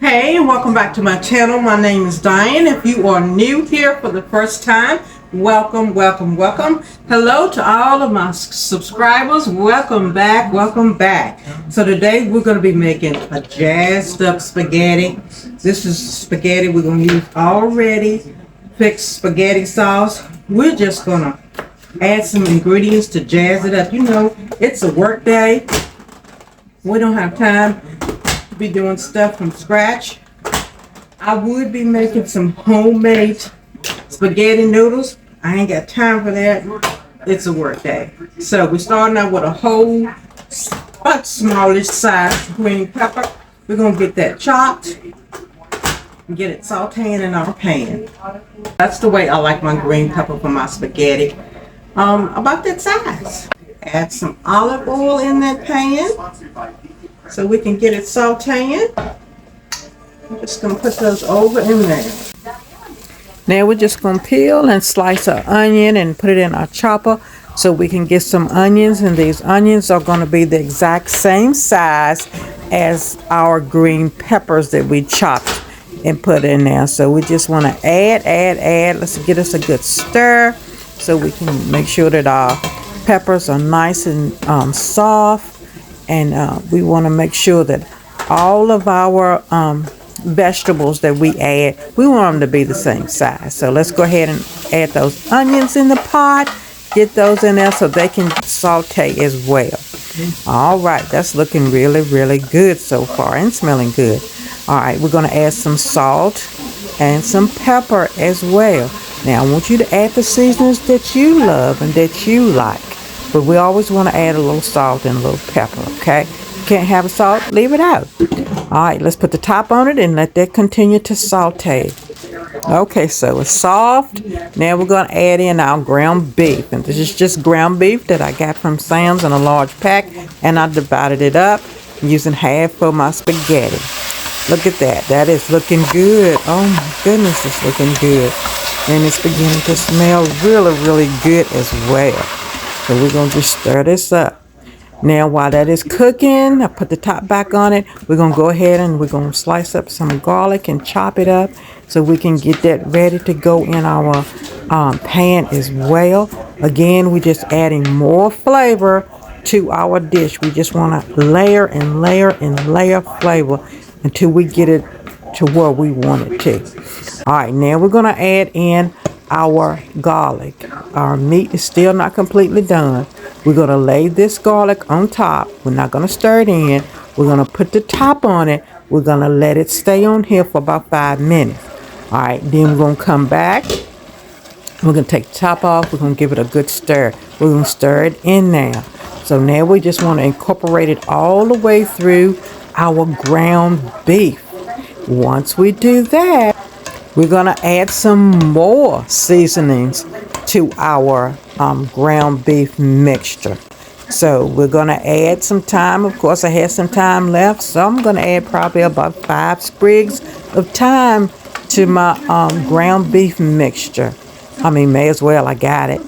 Hey, welcome back to my channel. My name is Diane. If you are new here for the first time, welcome. Hello to all of my subscribers. Welcome back. So today we're going to be making a jazzed up spaghetti. This is spaghetti we're going to use already fixed spaghetti sauce. We're just going to add some ingredients to jazz it up. You know, it's a work day. We don't have time to be doing stuff from scratch. I would be making some homemade spaghetti noodles. I ain't got time for that. It's a work day. So we're starting out with a whole, about smallish size green pepper. We're going to get that chopped and get it sauteing in our pan. That's the way I like my green pepper for my spaghetti. About that size. Add some olive oil in that pan so we can get it sauteing. I'm just going to put those over in there. Now we're just going to peel and slice our onion and put it in our chopper so we can get some onions, and these onions are going to be the exact same size as our green peppers that we chopped and put in there. So we just want to add. Let's get us a good stir so we can make sure that our peppers are nice and soft, and we want to make sure that all of our vegetables that we add, we want them to be the same size. So let's go ahead and add those onions in the pot, get those in there so they can saute as well. All right, that's looking really good so far and smelling good. All right, we're going to add some salt and some pepper as well. Now I want you to add the seasonings that you love and that you like, but we always want to add a little salt and a little pepper. Okay, can't have salt, leave it out. All right, let's put the top on it and let that continue to saute. Okay, so it's soft. Now we're going to add in our ground beef, and this is just ground beef that I got from Sam's in a large pack, and I divided it up using half for my spaghetti. Look at that. That is looking good. Oh my goodness, it's looking good. And it's beginning to smell really good as well. So we're going to just stir this up. Now while that is cooking, I put the top back on it. We're going to go ahead and we're going to slice up some garlic and chop it up so we can get that ready to go in our pan as well. Again, we're just adding more flavor to our dish. We just want to layer and layer flavor until we get it to where we want it to. All right, now we're going to add in our garlic. Our meat is still not completely done. We're going to lay this garlic on top. We're not going to stir it in. We're going to put the top on it. We're going to let it stay on here for about 5 minutes. All right, then we're going to come back. We're going to take the top off. We're going to give it a good stir. We're going to stir it in now. So now we just want to incorporate it all the way through our ground beef. Once we do that, we're going to add some more seasonings to our ground beef mixture. So we're going to add some thyme. Of course, I had some thyme left, so I'm going to add probably about 5 sprigs of thyme to my ground beef mixture. I mean, may as well, I got it.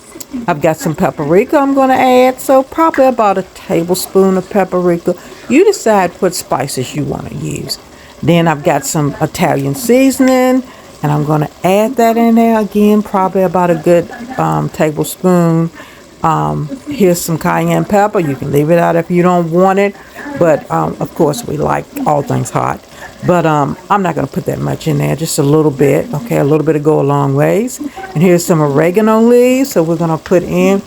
I've got some paprika I'm going to add, so probably about a tablespoon of paprika. You decide what spices you want to use. Then I've got some Italian seasoning, and I'm going to add that in there again, probably about a good tablespoon. Here's some cayenne pepper. You can leave it out if you don't want it, but of course we like all things hot. But I'm not going to put that much in there, just a little bit. Okay, a little bit to go a long ways. And here's some oregano leaves, so we're going to put in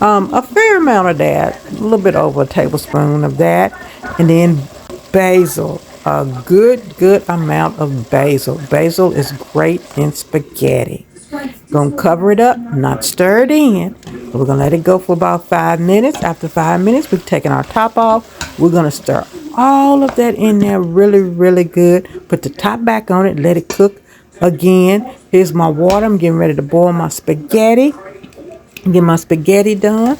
a fair amount of that, a little bit over a tablespoon of that. And then basil. A good amount of basil. Basil is great in spaghetti. Gonna cover it up, not stir it in. We're gonna let it go for about 5 minutes. After 5 minutes, we're taking our top off. We're gonna stir all of that in there really good. Put the top back on it, let it cook again. Here's my water. I'm getting ready to boil my spaghetti. Get my spaghetti done.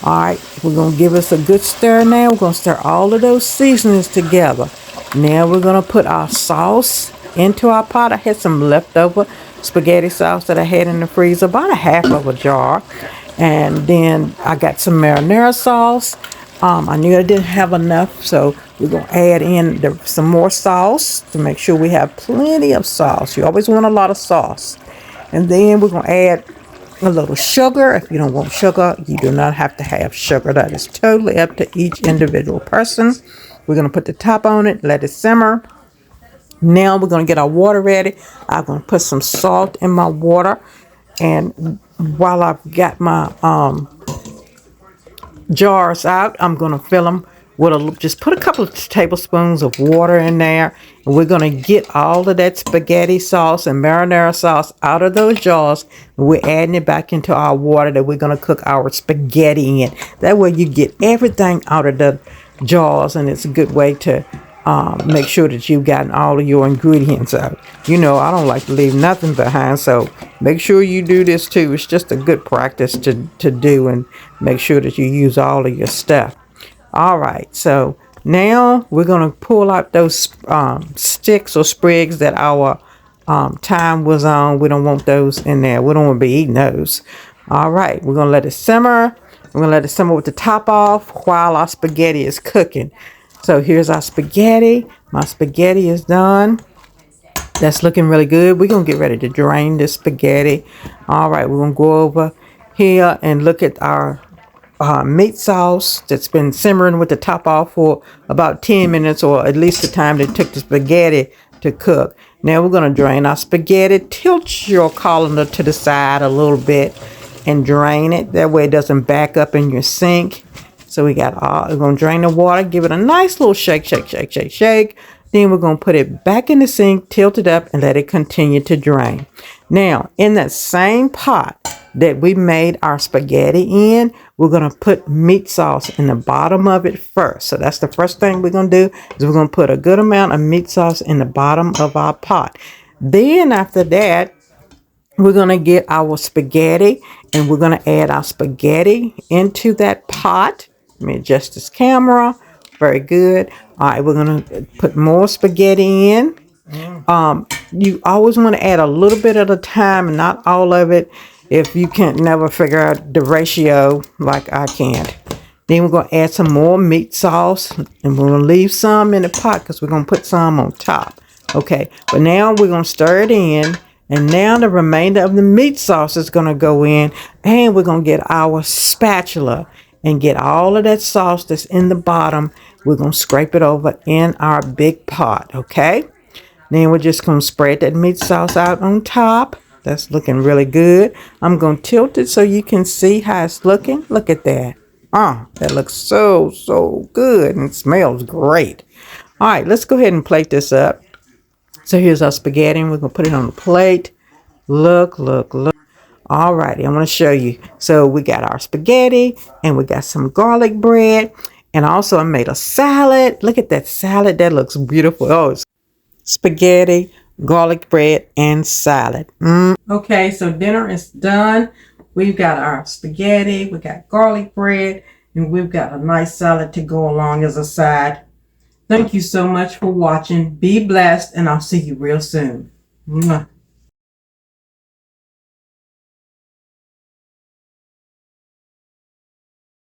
All right, we're gonna give us a good stir now. We're gonna stir all of those seasonings together. Now we're going to put our sauce into our pot. I had some leftover spaghetti sauce that I had in the freezer, about a half of a jar. And then I got some marinara sauce. I knew I didn't have enough, so We're going to add in some more sauce to make sure we have plenty of sauce. You always want a lot of sauce. And then we're going to add a little sugar. If you don't want sugar, you do not have to have sugar. That is totally up to each individual person. We're going to put the top on it, let it simmer. Now we're going to get our water ready. I'm going to put some salt in my water. And while I've got my jars out, I'm going to fill them with just put a couple of tablespoons of water in there, and we're going to get all of that spaghetti sauce and marinara sauce out of those jars, and we're adding it back into our water that we're going to cook our spaghetti in. That way you get everything out of the jars, and it's a good way to make sure that you've gotten all of your ingredients out. You know, I don't like to leave nothing behind, so make sure you do this too. It's just a good practice to do, and make sure that you use all of your stuff. All right, so now we're going to pull out those sticks or sprigs that our thyme was on. We don't want those in there. We don't want to be eating those. All right, we're going to let it simmer. We're going to let it simmer with the top off while our spaghetti is cooking. So here's our spaghetti. My spaghetti is done. That's looking really good. We're going to get ready to drain this spaghetti. All right, we're going to go over here and look at our meat sauce that's been simmering with the top off for about 10 minutes, or at least the time that it took the spaghetti to cook. Now we're going to drain our spaghetti. Tilt your colander to the side a little bit and drain it. That way it doesn't back up in your sink. So we're going to drain the water, give it a nice little shake. Then we're going to put it back in the sink, tilt it up, and let it continue to drain. Now, in that same pot that we made our spaghetti in, we're going to put meat sauce in the bottom of it first. So that's the first thing we're going to do, is we're going to put a good amount of meat sauce in the bottom of our pot. Then after that, we're going to get our spaghetti, and we're going to add our spaghetti into that pot. Let me adjust this camera. Very good. All right, we're going to put more spaghetti in. You always want to add a little bit at a time, and not all of it, if you can't never figure out the ratio like I can't. Then we're going to add some more meat sauce, and we're going to leave some in the pot because we're going to put some on top. Okay, but now we're going to stir it in, and now the remainder of the meat sauce is going to go in, and we're going to get our spatula and get all of that sauce that's in the bottom. We're going to scrape it over in our big pot, okay? Then we're just going to spread that meat sauce out on top. That's looking really good. I'm going to tilt it so you can see how it's looking. Look at that. That looks so good, and it smells great. All right, let's go ahead and plate this up. So here's our spaghetti, and we're going to put it on the plate. Look. All righty, I'm going to show you. So we got our spaghetti, and we got some garlic bread, and also I made a salad. Look at that salad. That looks beautiful. Oh, it's spaghetti, garlic bread, and salad. Okay, so dinner is done. We've got our spaghetti, we got garlic bread, and we've got a nice salad to go along as a side. Thank you so much for watching. Be blessed, and I'll see you real soon. Mwah.